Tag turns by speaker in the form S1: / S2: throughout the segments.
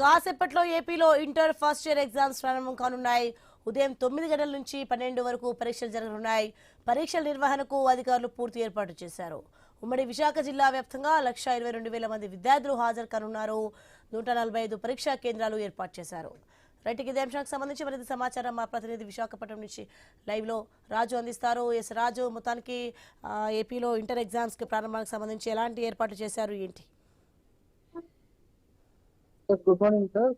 S1: కాసేపట్లో ఏపీలో inter first year exams ప్రారంభం కానున్నాయి. ఉదయం 9 గంటల నుంచి 12 వరకు పరీక్షలు జరగనున్నాయి. పరీక్షల నిర్వహణకు అధికారులు పూర్తి ఏర్పాటు చేశారు. ఉమ్మడి విశాఖ జిల్లా వ్యాప్తంగా 1,22,000 మంది విద్యార్థులు హాజరు కానున్నారు. 145 పరీక్షా కేంద్రాలు ఏర్పాటు చేశారు. రైట్, ఇదే అంశానికి సంబంధించి మరింత సమాచారం మా ప్రతినిధి విశాఖపట్నం నుంచి లైవ్ లో రాజు అందిస్తారు. ఎస్ రాజు, మొత్తానికి ఏపీలో ఇంటర్ ఎగ్జామ్స్ కి ప్రారంభానికి సంబంధించి ఎలాంటి ఏర్పాట్లు చేశారు, ఏంటి?
S2: Good morning sir.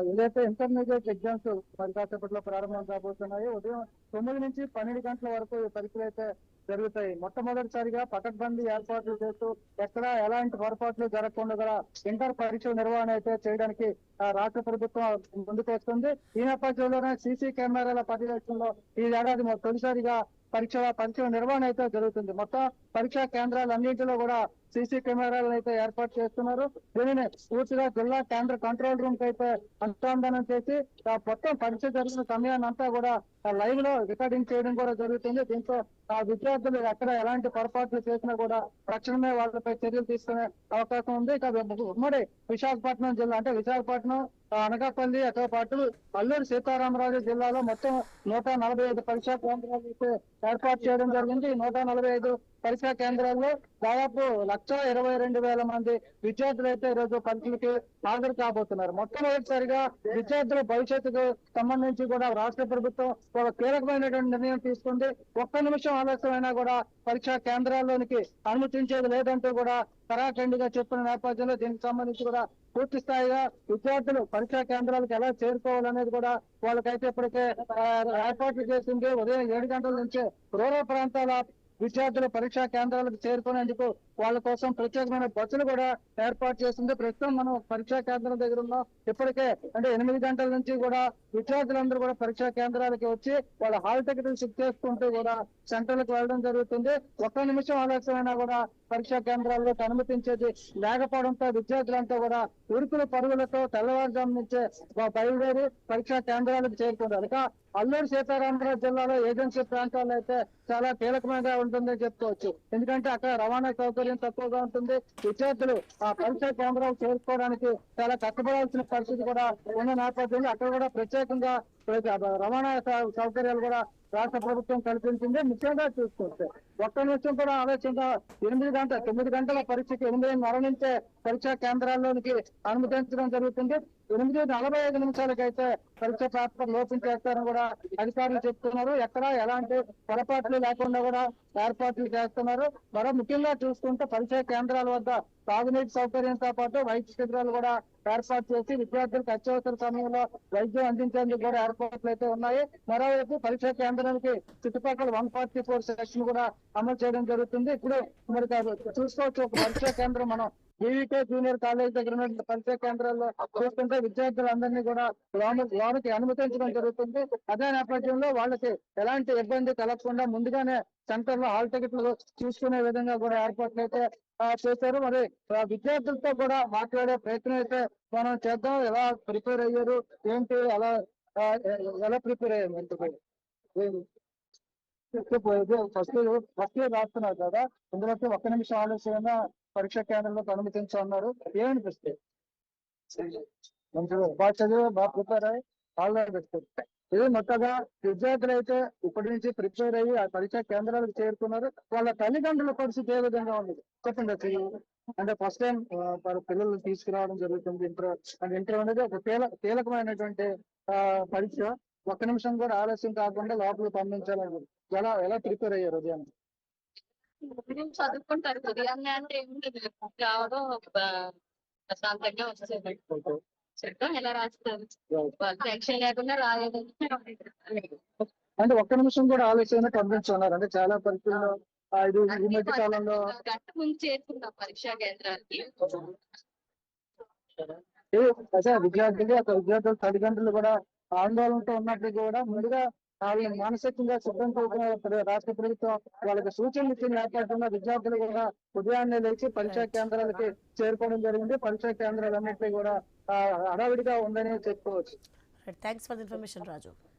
S2: ఏదైతే ఇంటర్మీడియట్ ఎగ్జామ్స్ మరి కాసేపట్లో ప్రారంభం కాబోతున్నాయో ఉదయం 9 నుంచి 12 గంటల వరకు ఈ పరీక్షలు అయితే జరుగుతాయి. మొట్టమొదటిసారిగా పకడ్బందీ ఏర్పాట్లు చేస్తూ ఎక్కడ ఎలాంటి పొరపాట్లు జరగకుండా కూడా ఇంటర్ పరీక్షల నిర్వహణ అయితే చేయడానికి రాష్ట్ర ప్రభుత్వం ముందుకు వస్తుంది. ఈ నేపథ్యంలోనే సీసీ కెమెరాల పర్యవేక్షణలో ఈ ఏడాది తొలిసారిగా పరీక్షల నిర్వహణ అయితే జరుగుతుంది. మొత్తం పరీక్షా కేంద్రాలన్నింటిలో కూడా సీసీ కెమెరాలను అయితే ఏర్పాటు చేస్తున్నారు. దీనిని పూర్తిగా జిల్లా కేంద్ర కంట్రోల్ రూమ్ కి అయితే అనుసంధానం చేసి మొత్తం పరీక్ష జరిగిన సమయాన్ని అంతా కూడా లైవ్ లో రికార్డింగ్ చేయడం కూడా జరుగుతుంది. దీంతో విద్యార్థులు ఎక్కడ ఎలాంటి పొరపాట్లు చేసినా కూడా తక్షణమే వాళ్ళపై చర్యలు తీసుకునే అవకాశం ఉంది. ఇక ఉమ్మడి విశాఖపట్నం జిల్లా అంటే విశాఖపట్నం, అనకాపల్లి, అతో పాటు అల్లూరు సీతారామరాజు జిల్లాలో మొత్తం 145 పరీక్షా కేంద్రాలు అయితే ఏర్పాటు చేయడం జరిగింది. ఈ 145 పరీక్షా కేంద్రాల్లో దాదాపు 1,22,000 మంది విద్యార్థులు అయితే ఈరోజు పరీక్షలకి హాజరు కాబోతున్నారు. మొట్టమొదటిసారిగా విద్యార్థుల భవిష్యత్తుకు సంబంధించి కూడా రాష్ట్ర ప్రభుత్వం ఒక కీలకమైనటువంటి నిర్ణయం తీసుకుంది. ఒక్క నిమిషం ఆలస్యమైనా కూడా పరీక్షా కేంద్రాల్లోనికి అనుమతించేది లేదంటూ కూడా కరాఖండిగా చెప్పిన నేపథ్యంలో దీనికి సంబంధించి కూడా పూర్తి స్థాయిగా విద్యార్థులు పరీక్షా కేంద్రాలకు ఎలా చేరుకోవాలనేది కూడా వాళ్ళకైతే ఇప్పటికే ఏర్పాట్లు చేసింది. ఉదయం 7 గంటల నుంచే రూరల్ ప్రాంతాల విద్యార్థులు పరీక్షా కేంద్రాలకు చేరుకునేందుకు వాళ్ళ కోసం ప్రత్యేకమైన బస్సులు కూడా ఏర్పాటు చేసింది. ప్రస్తుతం మనం పరీక్షా కేంద్రం దగ్గర ఉన్నాం. ఇప్పటికే అంటే 8 గంటల నుంచి కూడా విద్యార్థులందరూ కూడా పరీక్షా కేంద్రాలకి వచ్చి వాళ్ళ హాల్ టికెట్లు చెక్ చేసుకుంటూ కూడా సెంటర్లకు వెళ్ళడం జరుగుతుంది. ఒక్క నిమిషం ఆలస్యమైనా కూడా పరీక్షా కేంద్రాల్లోకి అనుమతించేది లేకపోవడంతో విద్యార్థులంతా కూడా ఉరుకుల పరుగులతో తెల్లవారుజాము నుంచే బయలుదేరి పరీక్షా కేంద్రాలకు చేరుకున్నారు. ఇక అల్లూరు సీతారామరాజు జిల్లాలో ఏజెన్సీ ప్రాంతాల్లో అయితే చాలా కీలకమైనగా ఉంటుందని చెప్పుకోవచ్చు. ఎందుకంటే అక్కడ రవాణా సౌకర్యం తక్కువగా ఉంటుంది. విద్యార్థులు ఆ పరీక్షా కేంద్రాలు చేరుకోవడానికి చాలా కష్టపడాల్సిన పరిస్థితి కూడా ఉన్న నేపథ్యంలో అక్కడ కూడా ప్రత్యేకంగా రవాణా సౌకర్యాలు కూడా రాష్ట్ర ప్రభుత్వం కల్పించింది. ముఖ్యంగా చూసుకుంటే ఒక్క నిమిషం కూడా ఆలస్యంగా 9 గంటల పరీక్షకి 8:30 నుంచే పరీక్షా కేంద్రాల్లోనికి అనుమతించడం జరుగుతుంది. 8:45 నిమిషాలకైతే పరీక్ష పేపర్ లోపించేస్తారని కూడా అధికారులు చెప్తున్నారు. ఎక్కడ ఎలాంటి పొరపాట్లు లేకుండా కూడా ఏర్పాట్లు చేస్తున్నారు. మరో ముఖ్యంగా చూసుకుంటే పరీక్షా కేంద్రాల వద్ద తాగునీటి సౌకర్యంతో పాటు వైద్య శిబిరాలు కూడా ఏర్పాటు చేసి విద్యార్థులకు అత్యవసర సమయంలో వైద్యం అందించేందుకు కూడా ఏర్పాట్లు అయితే ఉన్నాయి. మరోవైపు పరీక్షా కేంద్రానికి చుట్టుపక్కల 144 సెక్షన్ కూడా అమలు చేయడం జరుగుతుంది. ఇప్పుడు మరి చూసుకోవచ్చు, ఒక పరీక్షా కేంద్రం మనం బీవీకే జూనియర్ కాలేజ్ దగ్గర ఉన్న పరీక్షా కేంద్రాల్లో చూస్తుంటే విద్యార్థులందరినీ కూడా లోనికి అనుమతించడం జరుగుతుంది. అదే నేపథ్యంలో వాళ్ళకి ఎలాంటి ఇబ్బంది కలగకుండా ముందుగానే సెంటర్ లో హాల్ టికెట్లు చూసుకునే విధంగా కూడా ఏర్పాట్లు అయితే చేశారు. మరి విద్యార్థులతో కూడా మాట్లాడే ప్రయత్నం అయితే మనం చేద్దాం. ఎలా ప్రిపేర్ అయ్యారు, ఏంటి, ఎలా ప్రిపేర్ అయ్యారు ఫస్ట్ ఇయర్ రాస్తున్నారు కదా, ఇందులోకి ఒక్క నిమిషం ఆలస్యంగా పరీక్షా కేంద్రంలోకి అనుమతించన్నారు. ఏమనిపిస్తుంది? మంచిగా బాగా చదివి బాగా ప్రిపేర్ అయ్యి ఆల్రెడీ ఇది మొత్తగా విద్యార్థులు అయితే ఇప్పటి నుంచి ప్రిపేర్ అయ్యి ఆ పరీక్షా కేంద్రాలకు చేరుకున్నారు. వాళ్ళ తల్లిదండ్రుల పరిస్థితి ఏ విధంగా ఉంది చెప్పండి. అంటే ఫస్ట్ టైం పిల్లలు తీసుకురావడం జరుగుతుంది. ఇంటర్ అనేది ఒక కీలకమైనటువంటి పరీక్ష. ఒక్క నిమిషం కూడా ఆలస్యం కాకుండా లోపలికి పంపించాలని ఎలా ప్రిపేర్ అయ్యారు ఉదయం?
S3: చదువుకుంటారు ఉదయాన్నే అంటే ఏముంటుంది, రావడం ప్రశాంతంగా వచ్చేది. చెప్తాం ఎలా రాస్తారు, వాళ్ళు టెన్షన్ లేకుండా రాలేదు.
S2: అంటే ఒక్క నిమిషం కూడా ఆలస్యంగా పంపించున్నారు. అంటే చాలా పరీక్షల్లో ఇది ఈ మధ్య కాలంలో
S3: గంట ముందు చేరుకుంటాం పరీక్షా కేంద్రానికి.
S2: అదే విద్యార్థులు తల్లిదండ్రులు కూడా ఆందోళనతో ఉన్నప్పుడు కూడా ముందుగా వాళ్ళని మానసికంగా సిద్ధం చేసిన రాష్ట్ర ప్రభుత్వం వాళ్ళకి సూచనలు ఇచ్చిన నేపథ్యంలో విద్యార్థులు కూడా ఉదయాన్నే లేచి పరీక్షా కేంద్రాలకి చేరుకోవడం జరిగింది. పరీక్షా కేంద్రాలన్నింటినీ కూడా హడావిడిగా ఉందని చెప్పుకోవచ్చు.
S1: Thanks for the information Raju.